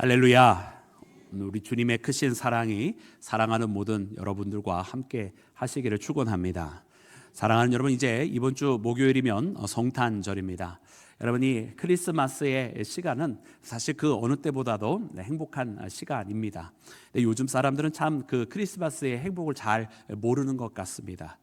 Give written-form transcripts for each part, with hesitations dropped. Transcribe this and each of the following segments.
할렐루야. 우리 주님의 크신 사랑이 사랑하는 모든 여러분들과 함께 하시기를 축원합니다. 사랑하는 여러분, 이제 이번 주 목요일이면 성탄절입니다. 여러분이 크리스마스의 시간은 사실 그 어느 때보다도 행복한 시간입니다. 근데 요즘 사람들은 참 그 크리스마스의 행복을 잘 모르는 것 같습니다.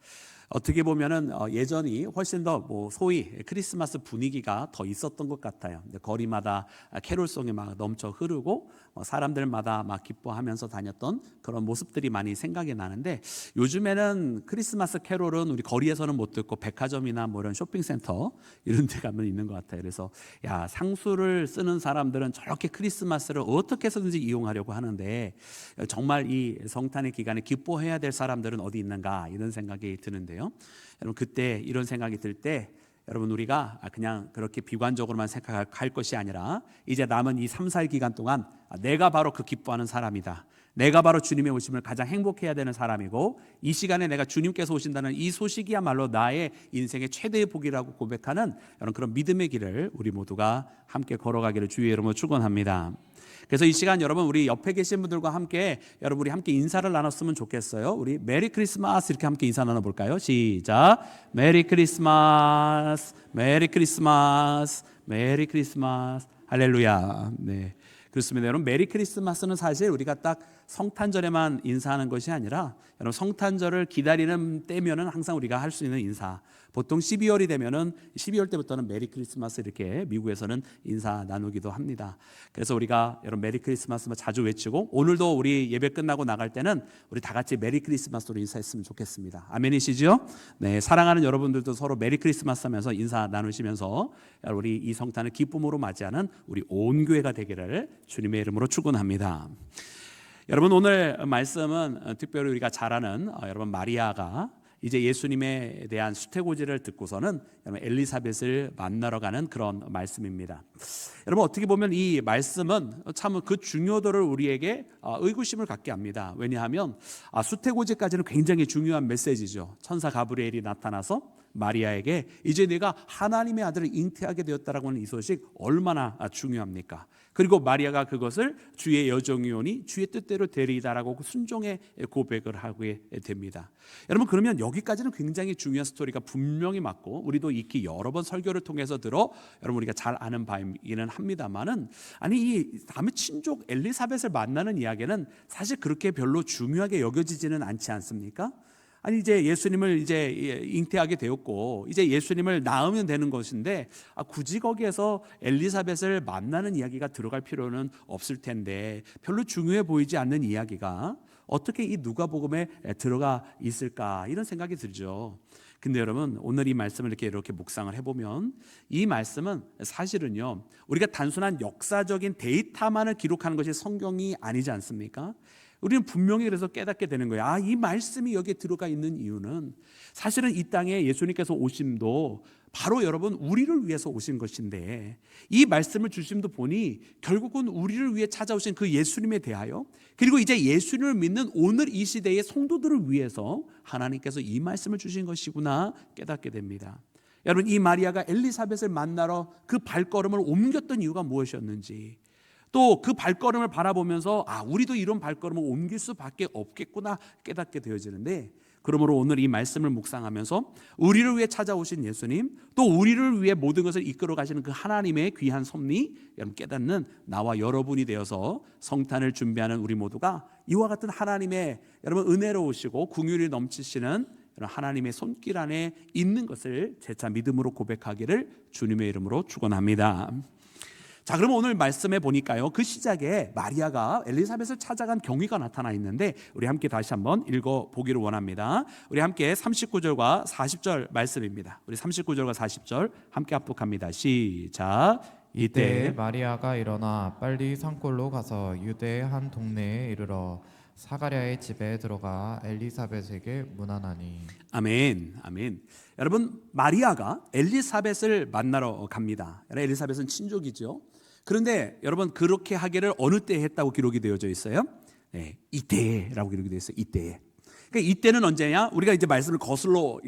어떻게 보면은 예전이 훨씬 더 소위 크리스마스 분위기가 더 있었던 것 같아요. 거리마다 캐롤송이 막 넘쳐 흐르고 사람들마다 막 기뻐하면서 다녔던 그런 모습들이 많이 생각이 나는데, 요즘에는 크리스마스 캐롤은 우리 거리에서는 못 듣고 백화점이나 뭐 이런 쇼핑센터 이런 데 가면 있는 것 같아요. 그래서 상수를 쓰는 사람들은 저렇게 크리스마스를 어떻게 해서든지 이용하려고 하는데, 정말 이 성탄의 기간에 기뻐해야 될 사람들은 어디 있는가, 이런 생각이 드는데요. 여러분, 그때 이런 생각이 들 때 여러분, 우리가 그냥 그렇게 비관적으로만 생각할 것이 아니라 이제 남은 이 3, 4일 기간 동안 내가 바로 그 기뻐하는 사람이다, 내가 바로 주님의 오심을 가장 행복해야 되는 사람이고, 이 시간에 내가 주님께서 오신다는 이 소식이야말로 나의 인생의 최대의 복이라고 고백하는 여러분, 그런 믿음의 길을 우리 모두가 함께 걸어가기를 주의 이름으로 축원합니다. 그래서 이 시간 여러분, 우리 옆에 계신 분들과 함께 여러분, 우리 함께 인사를 나눴으면 좋겠어요. 우리 메리 크리스마스 이렇게 함께 인사 나눠볼까요? 시작. 메리 크리스마스, 메리 크리스마스, 메리 크리스마스. 할렐루야. 네, 그렇습니다. 여러분, 메리 크리스마스는 사실 우리가 딱 성탄절에만 인사하는 것이 아니라, 여러분, 성탄절을 기다리는 때면은 항상 우리가 할 수 있는 인사, 보통 12월이 되면은 12월 때부터는 메리 크리스마스 이렇게 미국에서는 인사 나누기도 합니다. 그래서 우리가 여러분, 메리 크리스마스 자주 외치고, 오늘도 우리 예배 끝나고 나갈 때는 우리 다 같이 메리 크리스마스로 인사했으면 좋겠습니다. 아멘이시죠? 네, 사랑하는 여러분들도 서로 메리 크리스마스 하면서 인사 나누시면서 우리 이 성탄을 기쁨으로 맞이하는 우리 온 교회가 되기를 주님의 이름으로 축원합니다. 여러분, 오늘 말씀은 특별히 우리가 잘 아는 여러분, 마리아가 이제 예수님에 대한 수태고지를 듣고서는 여러분, 엘리사벳을 만나러 가는 그런 말씀입니다. 여러분, 어떻게 보면 이 말씀은 참 그 중요도를 우리에게 의구심을 갖게 합니다. 왜냐하면 수태고지까지는 굉장히 중요한 메시지죠. 천사 가브리엘이 나타나서 마리아에게 이제 네가 하나님의 아들을 잉태하게 되었다라고 하는 이 소식 얼마나 중요합니까? 그리고 마리아가 그것을 주의 여종이오니 주의 뜻대로 되리이다라고 순종의 고백을 하게 됩니다. 여러분, 그러면 여기까지는 굉장히 중요한 스토리가 분명히 맞고, 우리도 익히 여러 번 설교를 통해서 들어 여러분, 우리가 잘 아는 바이기는 합니다만은, 아니, 이 다음에 친족 엘리사벳을 만나는 이야기는 사실 그렇게 별로 중요하게 여겨지지는 않지 않습니까? 아니, 이제 예수님을 이제 잉태하게 되었고 이제 예수님을 낳으면 되는 것인데, 굳이 거기에서 엘리사벳을 만나는 이야기가 들어갈 필요는 없을 텐데, 별로 중요해 보이지 않는 이야기가 어떻게 이 누가복음에 들어가 있을까, 이런 생각이 들죠. 근데 여러분, 오늘 이 말씀을 이렇게 묵상을 해보면, 이 말씀은 사실은요, 우리가 단순한 역사적인 데이터만을 기록하는 것이 성경이 아니지 않습니까? 우리는 분명히 그래서 깨닫게 되는 거예요. 이 말씀이 여기에 들어가 있는 이유는 사실은 이 땅에 예수님께서 오심도 바로 여러분, 우리를 위해서 오신 것인데, 이 말씀을 주심도 보니 결국은 우리를 위해 찾아오신 그 예수님에 대하여, 그리고 이제 예수님을 믿는 오늘 이 시대의 성도들을 위해서 하나님께서 이 말씀을 주신 것이구나 깨닫게 됩니다. 여러분, 이 마리아가 엘리사벳을 만나러 그 발걸음을 옮겼던 이유가 무엇이었는지, 또 그 발걸음을 바라보면서 우리도 이런 발걸음을 옮길 수밖에 없겠구나 깨닫게 되어지는데, 그러므로 오늘 이 말씀을 묵상하면서 우리를 위해 찾아오신 예수님, 또 우리를 위해 모든 것을 이끌어 가시는 그 하나님의 귀한 섭리 여러분 깨닫는 나와 여러분이 되어서 성탄을 준비하는 우리 모두가 이와 같은 하나님의 여러분 은혜로우시고 긍휼이 넘치시는 하나님의 손길 안에 있는 것을 재차 믿음으로 고백하기를 주님의 이름으로 축원합니다. 자, 그럼 오늘 말씀에 보니까요, 그 시작에 마리아가 엘리사벳을 찾아간 경위가 나타나 있는데, 우리 함께 다시 한번 읽어보기를 원합니다. 우리 함께 39절과 40절 말씀입니다. 우리 39절과 40절 함께 합독합니다. 시작. 이때 마리아가 일어나 빨리 산골로 가서 유대의 한 동네에 이르러 사가랴의 집에 들어가 엘리사벳에게 문안하니. 아멘, 아멘. 여러분, 마리아가 엘리사벳을 만나러 갑니다. 엘리사벳은 친족이죠. 그런데 여러분, 그렇게 하기를 어느 때 했다고 기록이 되어져 있어요? 네, 이때라고 기록이 되어 있어요. 이때. 그러니까 이때는 언제냐? 우리가 이제 말씀을 거슬러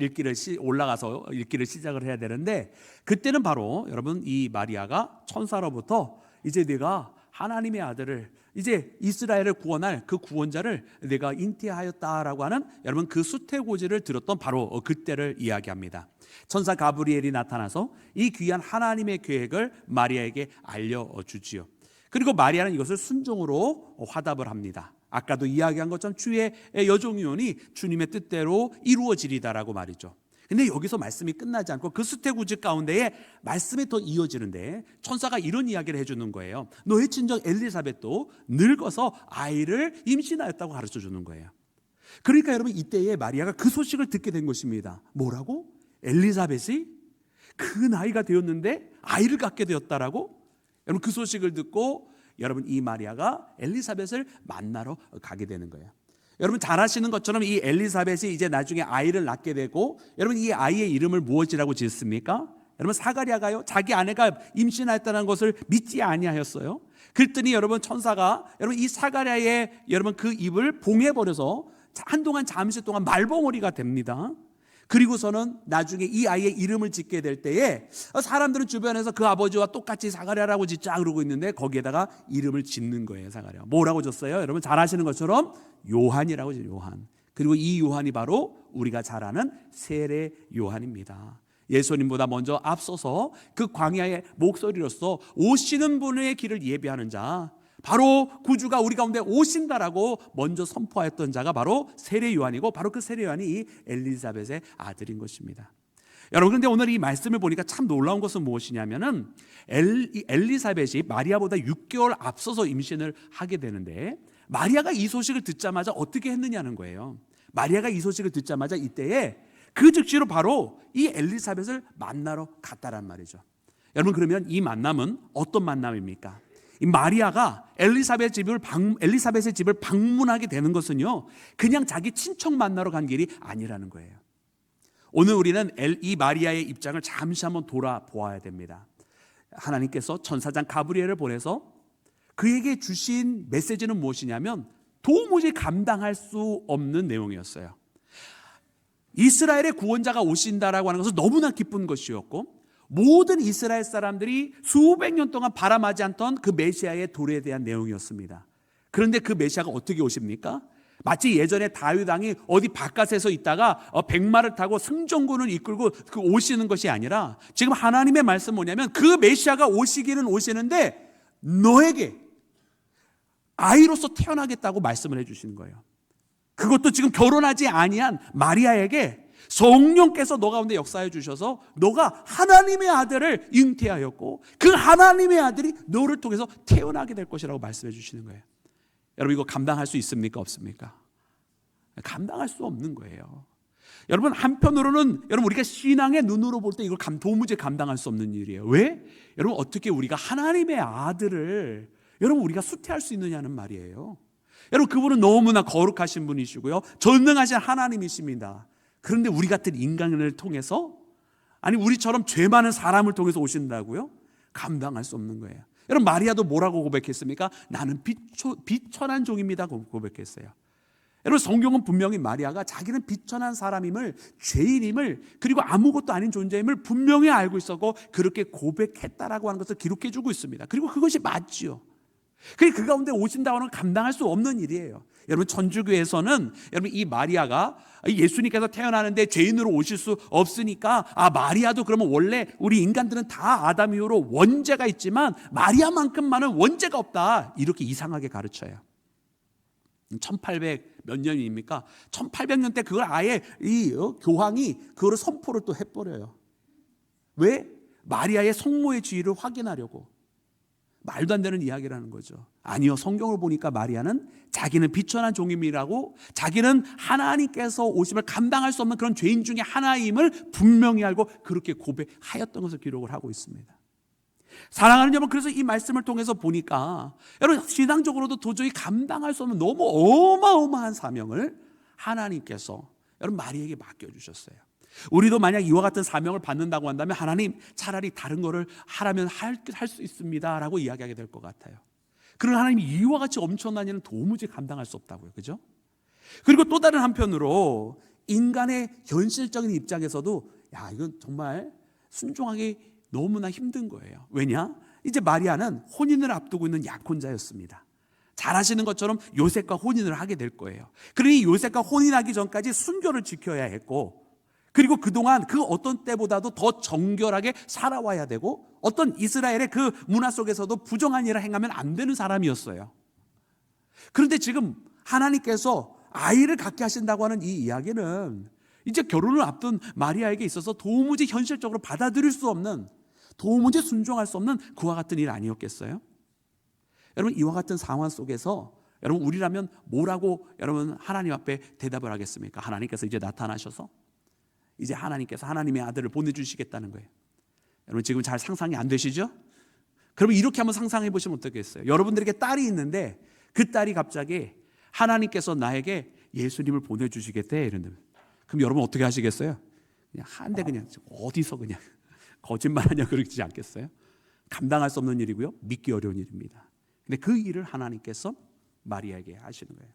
올라가서 읽기를 시작을 해야 되는데, 그때는 바로 여러분, 이 마리아가 천사로부터 이제 네가 하나님의 아들을, 이제 이스라엘을 구원할 그 구원자를 내가 잉태하였다라고 하는 여러분 그 수태고지를 들었던 바로 그때를 이야기합니다. 천사 가브리엘이 나타나서 이 귀한 하나님의 계획을 마리아에게 알려주지요. 그리고 마리아는 이것을 순종으로 화답을 합니다. 아까도 이야기한 것처럼 주의 여종이오니 주님의 뜻대로 이루어지리다라고 말이죠. 근데 여기서 말씀이 끝나지 않고 그 수태고지 가운데에 말씀이 더 이어지는데 천사가 이런 이야기를 해주는 거예요. 너의 친정 엘리사벳도 늙어서 아이를 임신하였다고 가르쳐 주는 거예요. 그러니까 여러분 이때에 마리아가 그 소식을 듣게 된 것입니다. 뭐라고? 엘리사벳이 그 나이가 되었는데 아이를 갖게 되었다라고? 여러분 그 소식을 듣고 여러분 이 마리아가 엘리사벳을 만나러 가게 되는 거예요. 여러분 잘 아시는 것처럼 이 엘리사벳이 이제 나중에 아이를 낳게 되고, 여러분 이 아이의 이름을 무엇이라고 지었습니까? 여러분 사가랴가요 자기 아내가 임신하였다는 것을 믿지 아니하였어요. 그랬더니 여러분 천사가 여러분 이 사가랴의 여러분 그 입을 봉해버려서 한동안 잠시 동안 말벙어리가 됩니다. 그리고서는 나중에 이 아이의 이름을 짓게 될 때에 사람들은 주변에서 그 아버지와 똑같이 사가랴라고 짓자 그러고 있는데 거기에다가 이름을 짓는 거예요. 사가랴 뭐라고 줬어요? 여러분 잘 아시는 것처럼 요한이라고 죠. 요한. 그리고 이 요한이 바로 우리가 잘 아는 세례 요한입니다. 예수님보다 먼저 앞서서 그 광야의 목소리로서 오시는 분의 길을 예비하는 자, 바로 구주가 우리 가운데 오신다라고 먼저 선포하였던 자가 바로 세례 요한이고, 바로 그 세례 요한이 이 엘리사벳의 아들인 것입니다. 여러분 그런데 오늘 이 말씀을 보니까 참 놀라운 것은 무엇이냐면은 엘리사벳이 마리아보다 6개월 앞서서 임신을 하게 되는데, 마리아가 이 소식을 듣자마자 어떻게 했느냐는 거예요. 마리아가 이 소식을 듣자마자 이때에 그 즉시로 바로 이 엘리사벳을 만나러 갔다란 말이죠. 여러분 그러면 이 만남은 어떤 만남입니까? 이 마리아가 엘리사벳의 집을 방문하게 되는 것은요, 그냥 자기 친척 만나러 간 길이 아니라는 거예요. 오늘 우리는 이 마리아의 입장을 잠시 한번 돌아보아야 됩니다. 하나님께서 천사장 가브리엘을 보내서 그에게 주신 메시지는 무엇이냐면 도무지 감당할 수 없는 내용이었어요. 이스라엘의 구원자가 오신다라고 하는 것은 너무나 기쁜 것이었고, 모든 이스라엘 사람들이 수백 년 동안 바라마지 않던 그 메시아의 도래에 대한 내용이었습니다. 그런데 그 메시아가 어떻게 오십니까? 마치 예전에 다윗 왕이 어디 바깥에서 있다가 백마를 타고 승전군을 이끌고 그 오시는 것이 아니라, 지금 하나님의 말씀 뭐냐면 그 메시아가 오시기는 오시는데 너에게 아이로서 태어나겠다고 말씀을 해주시는 거예요. 그것도 지금 결혼하지 아니한 마리아에게 성령께서 너 가운데 역사해 주셔서 너가 하나님의 아들을 잉태하였고 그 하나님의 아들이 너를 통해서 태어나게 될 것이라고 말씀해 주시는 거예요. 여러분 이거 감당할 수 있습니까? 없습니까? 감당할 수 없는 거예요. 여러분 한편으로는 여러분 우리가 신앙의 눈으로 볼 때 이걸 도무지 감당할 수 없는 일이에요. 왜? 여러분 어떻게 우리가 하나님의 아들을 여러분 우리가 수태할 수 있느냐는 말이에요. 여러분 그분은 너무나 거룩하신 분이시고요, 전능하신 하나님이십니다. 그런데 우리 같은 인간을 통해서, 아니 우리처럼 죄 많은 사람을 통해서 오신다고요? 감당할 수 없는 거예요. 여러분 마리아도 뭐라고 고백했습니까? 나는 비천한 종입니다 고백했어요. 여러분 성경은 분명히 마리아가 자기는 비천한 사람임을, 죄인임을, 그리고 아무것도 아닌 존재임을 분명히 알고 있었고 그렇게 고백했다라고 하는 것을 기록해 주고 있습니다. 그리고 그것이 맞지요. 그 가운데 오신다고 하는 건 감당할 수 없는 일이에요. 여러분 천주교에서는 여러분 이 마리아가 예수님께서 태어나는데 죄인으로 오실 수 없으니까 마리아도 그러면 원래 우리 인간들은 다 아담 이후로 원죄가 있지만 마리아만큼만은 원죄가 없다, 이렇게 이상하게 가르쳐요. 1800 몇 년입니까? 1800년 때 그걸 아예 이 교황이 그거를 선포를 또 해버려요. 왜? 마리아의 성모의 지위를 확인하려고. 말도 안 되는 이야기를 하는 거죠. 아니요, 성경을 보니까 마리아는 자기는 비천한 종임이라고, 자기는 하나님께서 오심을 감당할 수 없는 그런 죄인 중에 하나임을 분명히 알고 그렇게 고백하였던 것을 기록을 하고 있습니다. 사랑하는 여러분, 그래서 이 말씀을 통해서 보니까 여러분 신앙적으로도 도저히 감당할 수 없는 너무 어마어마한 사명을 하나님께서 여러분 마리아에게 맡겨주셨어요. 우리도 만약 이와 같은 사명을 받는다고 한다면 하나님 차라리 다른 거를 하라면 할 수 있습니다 라고 이야기하게 될 것 같아요. 그러나 하나님이 이와 같이 엄청난 일은 도무지 감당할 수 없다고요. 그죠? 그리고 또 다른 한편으로 인간의 현실적인 입장에서도 이건 정말 순종하기 너무나 힘든 거예요. 왜냐? 이제 마리아는 혼인을 앞두고 있는 약혼자였습니다. 잘 아시는 것처럼 요셉과 혼인을 하게 될 거예요. 그러니 요셉과 혼인하기 전까지 순교를 지켜야 했고, 그리고 그동안 그 어떤 때보다도 더 정결하게 살아와야 되고, 어떤 이스라엘의 그 문화 속에서도 부정한 일을 행하면 안 되는 사람이었어요. 그런데 지금 하나님께서 아이를 갖게 하신다고 하는 이 이야기는 이제 결혼을 앞둔 마리아에게 있어서 도무지 현실적으로 받아들일 수 없는, 도무지 순종할 수 없는 그와 같은 일 아니었겠어요? 여러분, 이와 같은 상황 속에서 여러분, 우리라면 뭐라고 여러분 하나님 앞에 대답을 하겠습니까? 하나님께서 이제 나타나셔서 이제 하나님께서 하나님의 아들을 보내주시겠다는 거예요. 여러분, 지금 잘 상상이 안 되시죠? 그러면 이렇게 한번 상상해 보시면 어떻겠어요? 여러분들에게 딸이 있는데 그 딸이 갑자기 하나님께서 나에게 예수님을 보내주시겠대 이런데, 그럼 여러분 어떻게 하시겠어요? 그냥 한 대 그냥 어디서 그냥 거짓말하냐 그러지 않겠어요? 감당할 수 없는 일이고요, 믿기 어려운 일입니다. 근데 그 일을 하나님께서 마리아에게 하시는 거예요.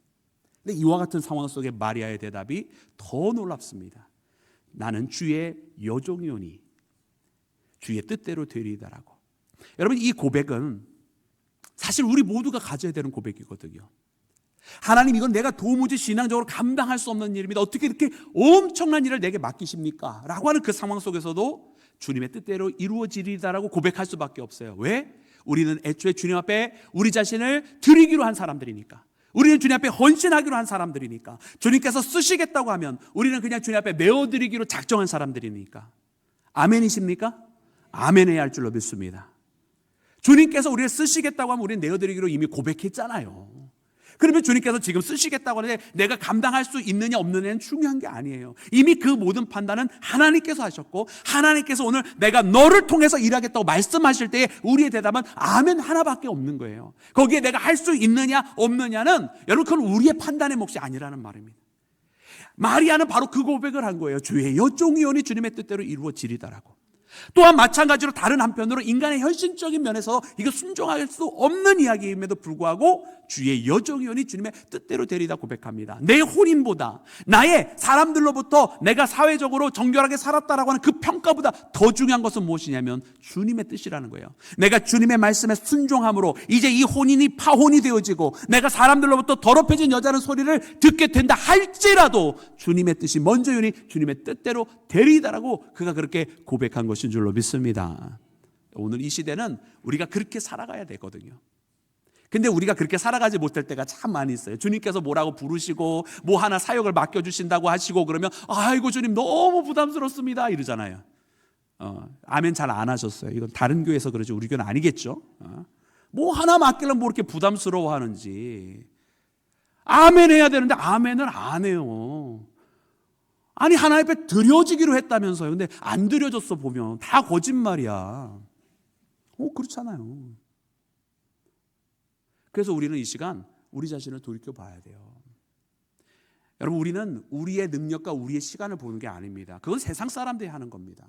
근데 이와 같은 상황 속에 마리아의 대답이 더 놀랍습니다. 나는 주의 여종이오니 주의 뜻대로 되리이다라고. 여러분, 이 고백은 사실 우리 모두가 가져야 되는 고백이거든요. 하나님, 이건 내가 도무지 신앙적으로 감당할 수 없는 일입니다. 어떻게 이렇게 엄청난 일을 내게 맡기십니까? 라고 하는 그 상황 속에서도 주님의 뜻대로 이루어지리다라고 고백할 수밖에 없어요. 왜? 우리는 애초에 주님 앞에 우리 자신을 드리기로 한 사람들이니까. 우리는 주님 앞에 헌신하기로 한 사람들이니까. 주님께서 쓰시겠다고 하면 우리는 그냥 주님 앞에 내어드리기로 작정한 사람들이니까. 아멘이십니까? 아멘해야 할 줄로 믿습니다. 주님께서 우리를 쓰시겠다고 하면 우리는 내어드리기로 이미 고백했잖아요. 그러면 주님께서 지금 쓰시겠다고 하는데 내가 감당할 수 있느냐 없느냐는 중요한 게 아니에요. 이미 그 모든 판단은 하나님께서 하셨고, 하나님께서 오늘 내가 너를 통해서 일하겠다고 말씀하실 때에 우리의 대답은 아멘 하나밖에 없는 거예요. 거기에 내가 할 수 있느냐 없느냐는 여러분, 그건 우리의 판단의 몫이 아니라는 말입니다. 마리아는 바로 그 고백을 한 거예요. 주의 여종이오니 주님의 뜻대로 이루어지리다라고. 또한 마찬가지로 다른 한편으로 인간의 현실적인 면에서 이거 순종할 수 없는 이야기임에도 불구하고 주의 여종이오니 주님의 뜻대로 되리다 고백합니다. 내 혼인보다, 나의 사람들로부터 내가 사회적으로 정결하게 살았다라고 하는 그 평가보다 더 중요한 것은 무엇이냐면 주님의 뜻이라는 거예요. 내가 주님의 말씀에 순종함으로 이제 이 혼인이 파혼이 되어지고 내가 사람들로부터 더럽혀진 여자는 소리를 듣게 된다 할지라도 주님의 뜻이 먼저요니 주님의 뜻대로 되리다라고 그가 그렇게 고백한 것인 줄로 믿습니다. 오늘 이 시대는 우리가 그렇게 살아가야 되거든요. 근데 우리가 그렇게 살아가지 못할 때가 참 많이 있어요. 주님께서 뭐라고 부르시고 뭐 하나 사역을 맡겨주신다고 하시고 그러면 아이고 주님 너무 부담스럽습니다 이러잖아요. 아멘 잘 안 하셨어요. 이건 다른 교회에서 그러지 우리 교회는 아니겠죠. 뭐 하나 맡기려면 뭐 이렇게 부담스러워하는지. 아멘 해야 되는데 아멘을 안 해요. 아니 하나님 앞에 드려지기로 했다면서요. 근데 안 드려졌어 보면 다 거짓말이야. 그렇잖아요. 그래서 우리는 이 시간 우리 자신을 돌이켜봐야 돼요. 여러분, 우리는 우리의 능력과 우리의 시간을 보는 게 아닙니다. 그건 세상 사람들이 하는 겁니다.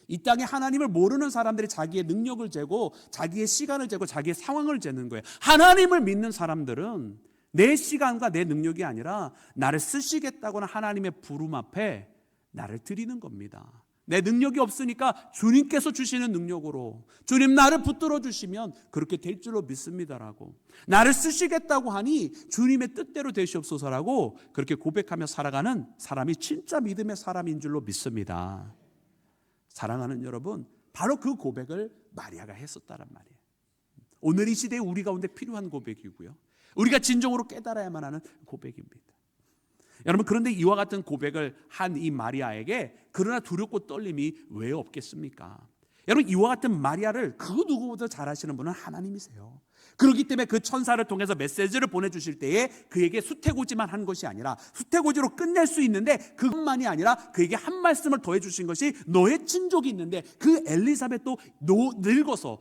이 땅에 하나님을 모르는 사람들이 자기의 능력을 재고 자기의 시간을 재고 자기의 상황을 재는 거예요. 하나님을 믿는 사람들은 내 시간과 내 능력이 아니라 나를 쓰시겠다고는 하나님의 부름 앞에 나를 드리는 겁니다. 내 능력이 없으니까 주님께서 주시는 능력으로 주님 나를 붙들어 주시면 그렇게 될 줄로 믿습니다라고, 나를 쓰시겠다고 하니 주님의 뜻대로 되시옵소서라고 그렇게 고백하며 살아가는 사람이 진짜 믿음의 사람인 줄로 믿습니다. 사랑하는 여러분, 바로 그 고백을 마리아가 했었다란 말이에요. 오늘 이 시대에 우리 가운데 필요한 고백이고요, 우리가 진정으로 깨달아야만 하는 고백입니다. 여러분, 그런데 이와 같은 고백을 한 이 마리아에게 그러나 두렵고 떨림이 왜 없겠습니까? 여러분, 이와 같은 마리아를 그 누구보다 잘 아시는 분은 하나님이세요. 그렇기 때문에 그 천사를 통해서 메시지를 보내주실 때에 그에게 수태고지만 한 것이 아니라 수태고지로 끝낼 수 있는데 그것만이 아니라 그에게 한 말씀을 더해 주신 것이 너의 친족이 있는데 그 엘리사벳도 늙어서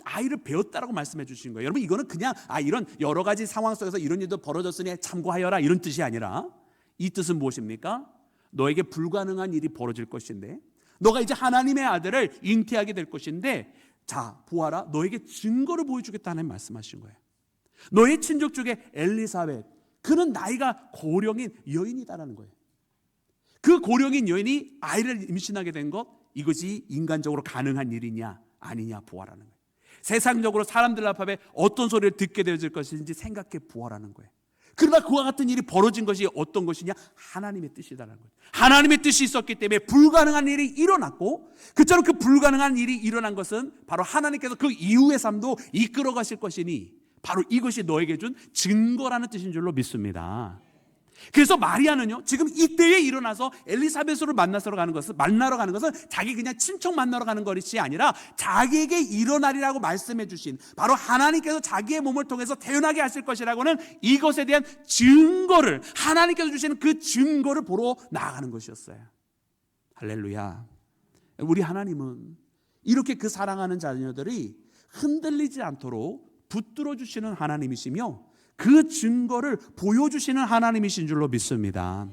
아이를 배웠다라고 말씀해 주신 거예요. 여러분, 이거는 그냥 이런 여러 가지 상황 속에서 이런 일도 벌어졌으니 참고하여라 이런 뜻이 아니라 이 뜻은 무엇입니까? 너에게 불가능한 일이 벌어질 것인데 너가 이제 하나님의 아들을 잉태하게 될 것인데 자 보아라, 너에게 증거를 보여주겠다는 말씀하신 거예요. 너의 친족 중에 엘리사벳, 그는 나이가 고령인 여인이다라는 거예요. 그 고령인 여인이 아이를 임신하게 된 것, 이것이 인간적으로 가능한 일이냐 아니냐 보아라는 거예요. 세상적으로 사람들 앞에 어떤 소리를 듣게 되어질 것인지 생각해 보아라는 거예요. 그러나 그와 같은 일이 벌어진 것이 어떤 것이냐? 하나님의 뜻이다라는 거예요. 하나님의 뜻이 있었기 때문에 불가능한 일이 일어났고, 그처럼 그 불가능한 일이 일어난 것은 바로 하나님께서 그 이후의 삶도 이끌어 가실 것이니 바로 이것이 너에게 준 증거라는 뜻인 줄로 믿습니다. 그래서 마리아는요, 지금 이때에 일어나서 엘리사벳을 만나러 가는 것은 자기 그냥 친척 만나러 가는 것이 아니라 자기에게 일어나리라고 말씀해 주신, 바로 하나님께서 자기의 몸을 통해서 태어나게 하실 것이라고는 이것에 대한 증거를, 하나님께서 주시는 그 증거를 보러 나아가는 것이었어요. 할렐루야. 우리 하나님은 이렇게 그 사랑하는 자녀들이 흔들리지 않도록 붙들어 주시는 하나님이시며 그 증거를 보여주시는 하나님이신 줄로 믿습니다.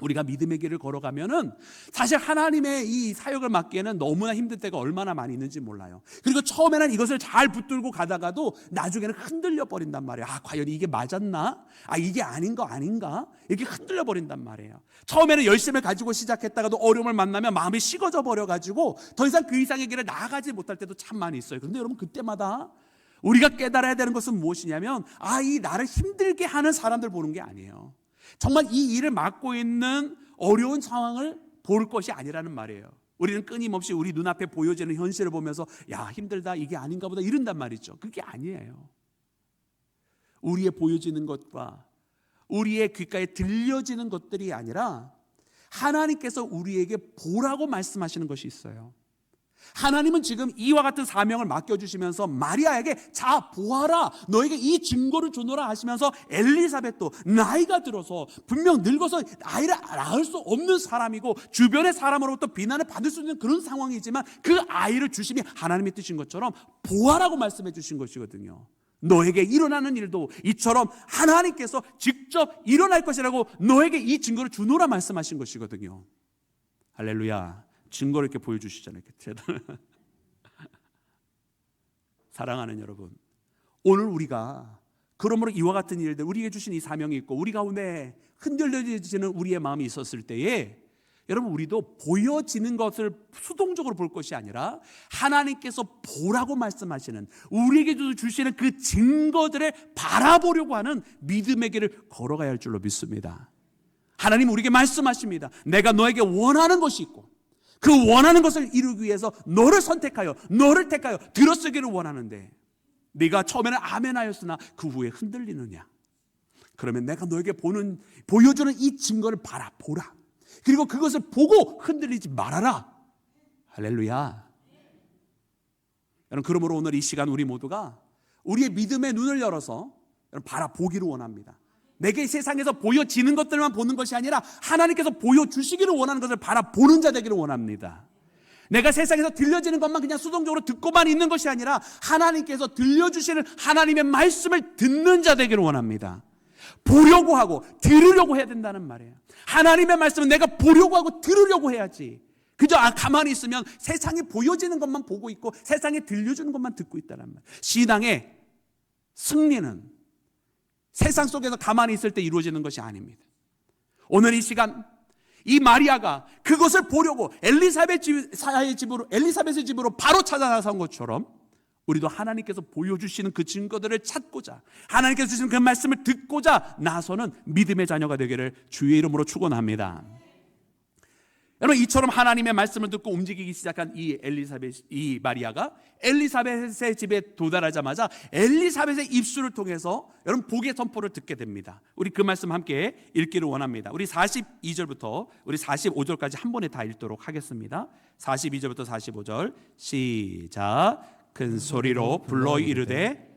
우리가 믿음의 길을 걸어가면은 사실 하나님의 이 사역을 맡기에는 너무나 힘들 때가 얼마나 많이 있는지 몰라요. 그리고 처음에는 이것을 잘 붙들고 가다가도 나중에는 흔들려 버린단 말이에요. 과연 이게 맞았나? 이게 아닌 거 아닌가? 이렇게 흔들려 버린단 말이에요. 처음에는 열심을 가지고 시작했다가도 어려움을 만나면 마음이 식어져 버려가지고 더 이상 그 이상의 길을 나아가지 못할 때도 참 많이 있어요. 그런데 여러분, 그때마다 우리가 깨달아야 되는 것은 무엇이냐면 이 나를 힘들게 하는 사람들 보는 게 아니에요. 정말 이 일을 맡고 있는 어려운 상황을 볼 것이 아니라는 말이에요. 우리는 끊임없이 우리 눈앞에 보여지는 현실을 보면서 힘들다, 이게 아닌가 보다 이런단 말이죠. 그게 아니에요. 우리의 보여지는 것과 우리의 귓가에 들려지는 것들이 아니라 하나님께서 우리에게 보라고 말씀하시는 것이 있어요. 하나님은 지금 이와 같은 사명을 맡겨주시면서 마리아에게 자 보아라, 너에게 이 증거를 주노라 하시면서 엘리사벳도 나이가 들어서 분명 늙어서 아이를 낳을 수 없는 사람이고 주변의 사람으로부터 비난을 받을 수 있는 그런 상황이지만 그 아이를 주심이 하나님의 뜻인 것처럼 보아라고 말씀해 주신 것이거든요. 너에게 일어나는 일도 이처럼 하나님께서 직접 일어날 것이라고 너에게 이 증거를 주노라 말씀하신 것이거든요. 할렐루야. 증거를 이렇게 보여주시잖아요. 사랑하는 여러분, 오늘 우리가 그러므로 이와 같은 일들, 우리에게 주신 이 사명이 있고 우리 가운데 흔들려지는 우리의 마음이 있었을 때에 여러분, 우리도 보여지는 것을 수동적으로 볼 것이 아니라 하나님께서 보라고 말씀하시는, 우리에게 주시는 그 증거들을 바라보려고 하는 믿음의 길을 걸어가야 할 줄로 믿습니다. 하나님 우리에게 말씀하십니다. 내가 너에게 원하는 것이 있고 그 원하는 것을 이루기 위해서 너를 선택하여, 너를 택하여 들어쓰기를 원하는데 네가 처음에는 아멘하였으나 그 후에 흔들리느냐? 그러면 내가 너에게 보여주는 이 증거를 보라. 그리고 그것을 보고 흔들리지 말아라. 할렐루야. 여러분, 그러므로 오늘 이 시간 우리 모두가 우리의 믿음의 눈을 열어서 바라보기를 원합니다. 내게 세상에서 보여지는 것들만 보는 것이 아니라 하나님께서 보여주시기를 원하는 것을 바라보는 자 되기를 원합니다. 내가 세상에서 들려지는 것만 그냥 수동적으로 듣고만 있는 것이 아니라 하나님께서 들려주시는 하나님의 말씀을 듣는 자 되기를 원합니다. 보려고 하고 들으려고 해야 된다는 말이에요. 하나님의 말씀은 내가 보려고 하고 들으려고 해야지. 그저 가만히 있으면 세상에 보여지는 것만 보고 있고 세상에 들려주는 것만 듣고 있다는 말이에요. 신앙의 승리는 세상 속에서 가만히 있을 때 이루어지는 것이 아닙니다. 오늘 이 시간 이 마리아가 그것을 보려고 엘리사벳의 집으로 바로 찾아 나선 것처럼 우리도 하나님께서 보여주시는 그 증거들을 찾고자, 하나님께서 주시는 그 말씀을 듣고자 나서는 믿음의 자녀가 되기를 주의 이름으로 축원합니다. 여러분, 이처럼 하나님의 말씀을 듣고 움직이기 시작한 이 마리아가 엘리사벳의 집에 도달하자마자 엘리사벳의 입술을 통해서 여러분 복의 선포를 듣게 됩니다. 우리 그 말씀 함께 읽기를 원합니다. 우리 42절부터 우리 45절까지 한 번에 다 읽도록 하겠습니다. 42절부터 45절 시작. 큰 소리로 불러 이르되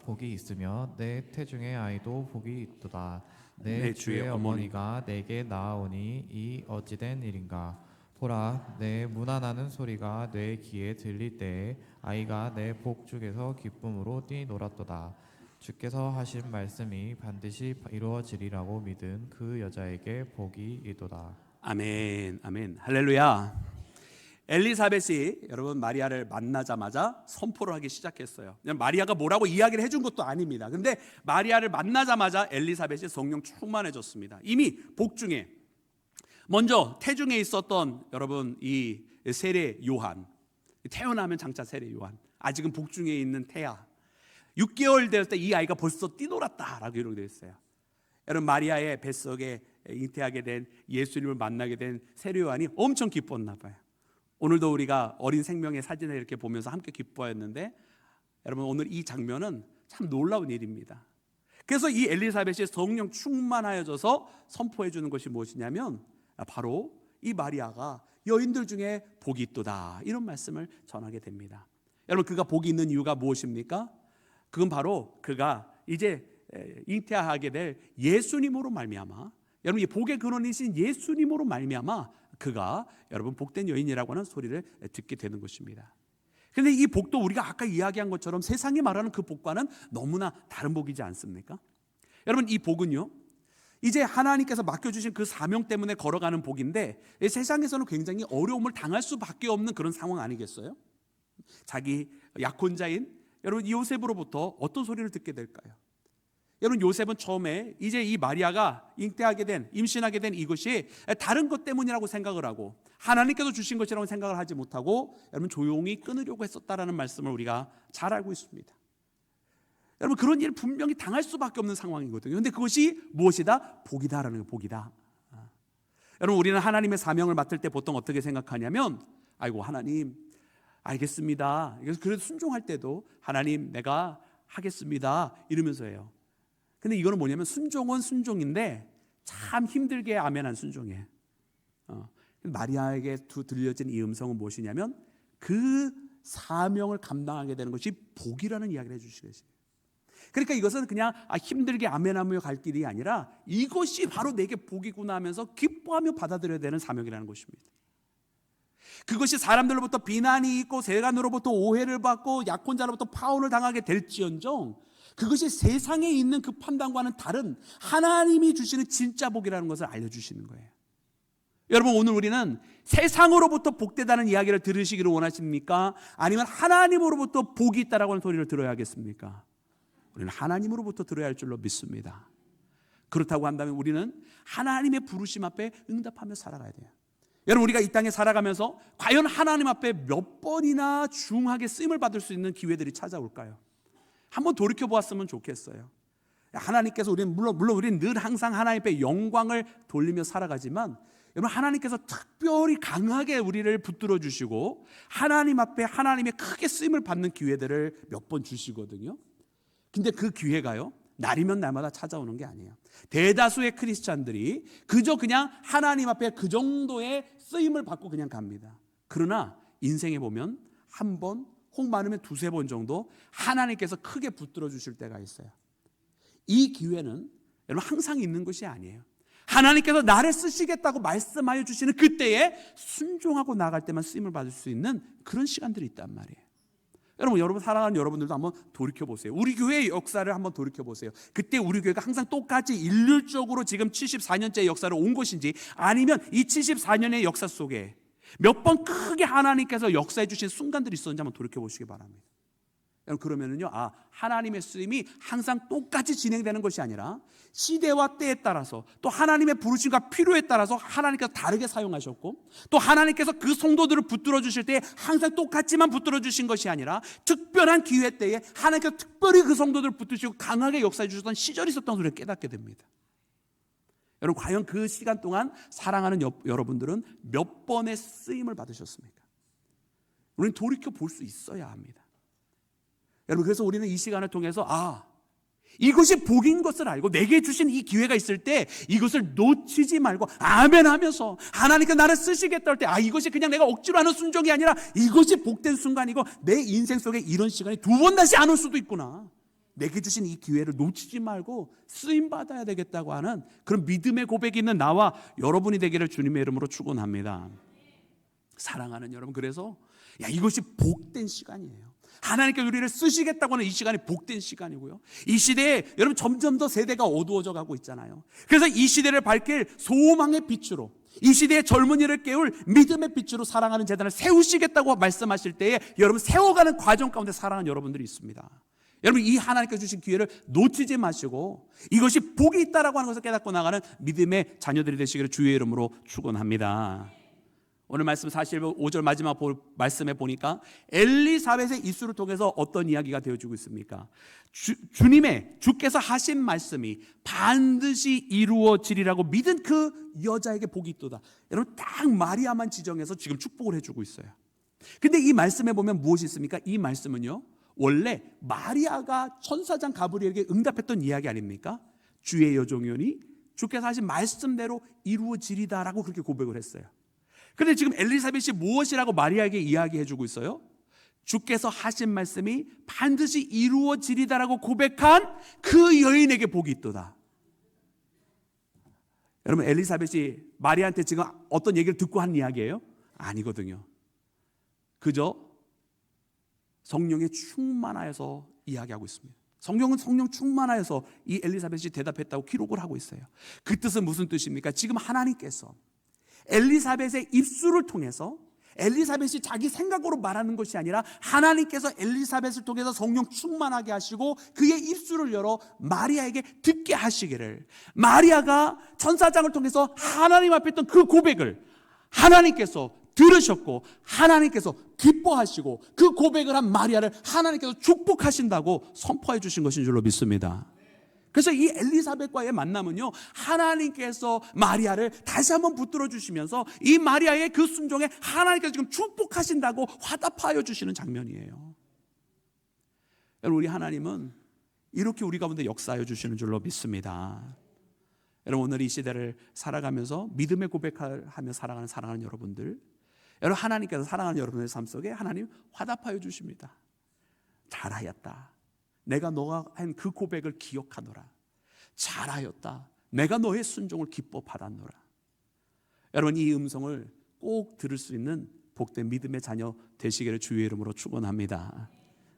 복이 있으며 내 태중의 아이도 복이 있도다. 내 주의 어머니가 내게 낳아오니 이 어찌된 일인가. 보라, 내 문안하는 소리가 내 귀에 들릴 때에 아이가 내 복중에서 기쁨으로 뛰놀았도다. 주께서 하신 말씀이 반드시 이루어지리라고 믿은 그 여자에게 복이 있도다. 아멘, 아멘, 할렐루야. 엘리사벳이 여러분 마리아를 만나자마자 선포를 하기 시작했어요. 마리아가 뭐라고 이야기를 해준 것도 아닙니다. 그런데 마리아를 만나자마자 엘리사벳이 성령 충만해졌습니다. 이미 복중에 먼저 태중에 있었던 여러분 이 세례 요한, 태어나면 장차 세례 요한, 아직은 복중에 있는 태아. 6개월 되었을 때 이 아이가 벌써 뛰놀았다라고 기록되어 있어요. 여러분, 마리아의 뱃속에 잉태하게 된 예수님을 만나게 된 세례 요한이 엄청 기뻤나 봐요. 오늘도 우리가 어린 생명의 사진을 이렇게 보면서 함께 기뻐했는데, 여러분, 오늘 이 장면은 참 놀라운 일입니다. 그래서 이 엘리사벳이 성령 충만하여져서 선포해 주는 것이 무엇이냐면 바로 이 마리아가 여인들 중에 복이 있도다, 이런 말씀을 전하게 됩니다. 여러분, 그가 복이 있는 이유가 무엇입니까? 그건 바로 그가 이제 잉태하게 될 예수님으로 말미암아, 여러분, 이 복의 근원이신 예수님으로 말미암아 그가 여러분 복된 여인이라고 하는 소리를 듣게 되는 것입니다. 그런데 이 복도 우리가 아까 이야기한 것처럼 세상이 말하는 그 복과는 너무나 다른 복이지 않습니까? 여러분, 이 복은요, 이제 하나님께서 맡겨주신 그 사명 때문에 걸어가는 복인데, 세상에서는 굉장히 어려움을 당할 수밖에 없는 그런 상황 아니겠어요? 자기 약혼자인 여러분 요셉으로부터 어떤 소리를 듣게 될까요? 여러분, 요셉은 처음에 이제 이 마리아가 잉태하게 된, 임신하게 된 이것이 다른 것 때문이라고 생각을 하고 하나님께서 주신 것이라고 생각을 하지 못하고 여러분 조용히 끊으려고 했었다라는 말씀을 우리가 잘 알고 있습니다. 여러분, 그런 일 분명히 당할 수밖에 없는 상황이거든요. 그런데 그것이 무엇이다? 복이다라는 거예요. 복이다. 여러분, 우리는 하나님의 사명을 맡을 때 보통 어떻게 생각하냐면, 아이고 하나님 알겠습니다. 그래서 순종할 때도 하나님 내가 하겠습니다 이러면서 해요. 근데 이거는 뭐냐면 순종은 순종인데 참 힘들게 아멘한 순종이에요. 마리아에게 들려진 이 음성은 무엇이냐면 그 사명을 감당하게 되는 것이 복이라는 이야기를 해주시겠어요. 그러니까 이것은 그냥 힘들게 아멘하며 갈 길이 아니라 이것이 바로 내게 복이구나 하면서 기뻐하며 받아들여야 되는 사명이라는 것입니다. 그것이 사람들로부터 비난이 있고 세간으로부터 오해를 받고 약혼자로부터 파혼을 당하게 될지언정 그것이 세상에 있는 그 판단과는 다른 하나님이 주시는 진짜 복이라는 것을 알려주시는 거예요. 여러분, 오늘 우리는 세상으로부터 복되다는 이야기를 들으시기를 원하십니까? 아니면 하나님으로부터 복이 있다라고 하는 소리를 들어야 하겠습니까? 우리는 하나님으로부터 들어야 할 줄로 믿습니다. 그렇다고 한다면 우리는 하나님의 부르심 앞에 응답하며 살아가야 돼요. 여러분, 우리가 이 땅에 살아가면서 과연 하나님 앞에 몇 번이나 중하게 쓰임을 받을 수 있는 기회들이 찾아올까요? 한번 돌이켜 보았으면 좋겠어요. 하나님께서 물론 우리는 늘 항상 하나님 앞에 영광을 돌리며 살아가지만, 여러분, 하나님께서 특별히 강하게 우리를 붙들어 주시고 하나님 앞에 하나님의 크게 쓰임을 받는 기회들을 몇 번 주시거든요. 근데 그 기회가요, 날이면 날마다 찾아오는 게 아니에요. 대다수의 크리스찬들이 그저 그냥 하나님 앞에 그 정도의 쓰임을 받고 그냥 갑니다. 그러나 인생에 보면 한 번, 혹 많으면 두세 번 정도 하나님께서 크게 붙들어 주실 때가 있어요. 이 기회는 여러분 항상 있는 것이 아니에요. 하나님께서 나를 쓰시겠다고 말씀하여 주시는 그때에 순종하고 나갈 때만 쓰임을 받을 수 있는 그런 시간들이 있단 말이에요. 여러분 사랑하는 여러분들도 한번 돌이켜보세요. 우리 교회의 역사를 한번 돌이켜보세요. 그때 우리 교회가 항상 똑같이 일률적으로 지금 74년째 역사를 온 것인지, 아니면 이 74년의 역사 속에 몇 번 크게 하나님께서 역사해 주신 순간들이 있었는지 한번 돌이켜보시기 바랍니다. 그러면은요, 하나님의 쓰임이 항상 똑같이 진행되는 것이 아니라 시대와 때에 따라서 또 하나님의 부르심과 필요에 따라서 하나님께서 다르게 사용하셨고, 또 하나님께서 그 성도들을 붙들어 주실 때 항상 똑같지만 붙들어 주신 것이 아니라 특별한 기회 때에 하나님께서 특별히 그 성도들을 붙드시고 강하게 역사해 주셨던 시절이 있었던 소리를 깨닫게 됩니다. 여러분, 과연 그 시간 동안 사랑하는 여러분들은 몇 번의 쓰임을 받으셨습니까? 우리는 돌이켜 볼 수 있어야 합니다. 여러분, 그래서 우리는 이 시간을 통해서 이것이 복인 것을 알고 내게 주신 이 기회가 있을 때 이것을 놓치지 말고 아멘 하면서 하나님께서 나를 쓰시겠다 할 때 이것이 그냥 내가 억지로 하는 순종이 아니라 이것이 복된 순간이고 내 인생 속에 이런 시간이 두 번 다시 안 올 수도 있구나. 내게 주신 이 기회를 놓치지 말고 쓰임받아야 되겠다고 하는 그런 믿음의 고백이 있는 나와 여러분이 되기를 주님의 이름으로 축원합니다. 사랑하는 여러분, 그래서 이것이 복된 시간이에요. 하나님께서 우리를 쓰시겠다고 하는 이 시간이 복된 시간이고요. 이 시대에 여러분 점점 더 세대가 어두워져 가고 있잖아요. 그래서 이 시대를 밝힐 소망의 빛으로, 이 시대의 젊은이를 깨울 믿음의 빛으로 사랑하는 재단을 세우시겠다고 말씀하실 때에 여러분 세워가는 과정 가운데 사랑하는 여러분들이 있습니다. 여러분, 이 하나님께서 주신 기회를 놓치지 마시고 이것이 복이 있다라고 하는 것을 깨닫고 나가는 믿음의 자녀들이 되시기를 주의 이름으로 축원합니다. 오늘 말씀 45절 마지막 말씀에 보니까 엘리사벳의 입술을 통해서 어떤 이야기가 되어주고 있습니까? 주께서 하신 말씀이 반드시 이루어지리라고 믿은 그 여자에게 복이 있도다. 여러분, 딱 마리아만 지정해서 지금 축복을 해주고 있어요. 근데 이 말씀에 보면 무엇이 있습니까? 이 말씀은요, 원래 마리아가 천사장 가브리엘에게 응답했던 이야기 아닙니까? 주의 여종이오니 주께서 하신 말씀대로 이루어지리다라고 그렇게 고백을 했어요. 그런데 지금 엘리사벳이 무엇이라고 마리아에게 이야기해주고 있어요? 주께서 하신 말씀이 반드시 이루어지리다라고 고백한 그 여인에게 복이 있도다. 여러분, 엘리사벳이 마리아한테 지금 어떤 얘기를 듣고 한 이야기예요? 아니거든요. 그저 성령에 충만하여서 이야기하고 있습니다. 성경은 성령 충만하여서 이 엘리사벳이 대답했다고 기록을 하고 있어요. 그 뜻은 무슨 뜻입니까? 지금 하나님께서 엘리사벳의 입술을 통해서, 엘리사벳이 자기 생각으로 말하는 것이 아니라 하나님께서 엘리사벳을 통해서 성령 충만하게 하시고 그의 입술을 열어 마리아에게 듣게 하시기를, 마리아가 천사장을 통해서 하나님 앞에 있던 그 고백을 하나님께서 들으셨고 하나님께서 기뻐하시고 그 고백을 한 마리아를 하나님께서 축복하신다고 선포해 주신 것인 줄로 믿습니다. 그래서 이 엘리사벳과의 만남은요, 하나님께서 마리아를 다시 한번 붙들어 주시면서 이 마리아의 그 순종에 하나님께서 지금 축복하신다고 화답하여 주시는 장면이에요. 여러분, 우리 하나님은 이렇게 우리 가운데 역사하여 주시는 줄로 믿습니다. 여러분, 오늘 이 시대를 살아가면서 믿음의 고백하며 살아가는 사랑하는 여러분들, 여러분, 하나님께서 사랑하는 여러분의 삶 속에 하나님 화답하여 주십니다. 잘하였다. 내가 너가 한 그 고백을 기억하노라. 잘하였다. 내가 너의 순종을 기뻐 받았노라. 여러분, 이 음성을 꼭 들을 수 있는 복된 믿음의 자녀 되시기를 주의 이름으로 축원합니다.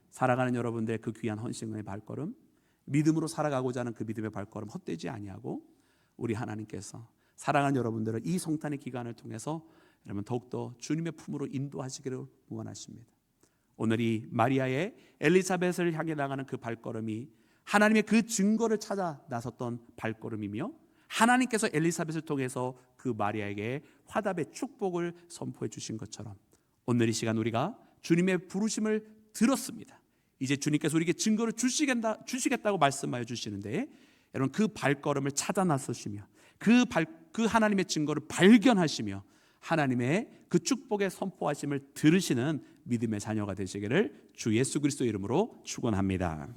살아가는 여러분들의 그 귀한 헌신의 발걸음, 믿음으로 살아가고자 하는 그 믿음의 발걸음 헛되지 아니하고 우리 하나님께서 사랑하는 여러분들을 이 성탄의 기간을 통해서 여러분 더욱더 주님의 품으로 인도하시기를 원하십니다. 오늘 이 마리아의 엘리사벳을 향해 나가는 그 발걸음이 하나님의 그 증거를 찾아 나섰던 발걸음이며, 하나님께서 엘리사벳을 통해서 그 마리아에게 화답의 축복을 선포해 주신 것처럼 오늘 이 시간 우리가 주님의 부르심을 들었습니다. 이제 주님께서 우리에게 증거를 주시겠다고 말씀하여 주시는데, 여러분, 그 발걸음을 찾아 나서시며 그 하나님의 증거를 발견하시며 하나님의 그 축복의 선포하심을 들으시는 믿음의 자녀가 되시기를 주 예수 그리스도 이름으로 축원합니다.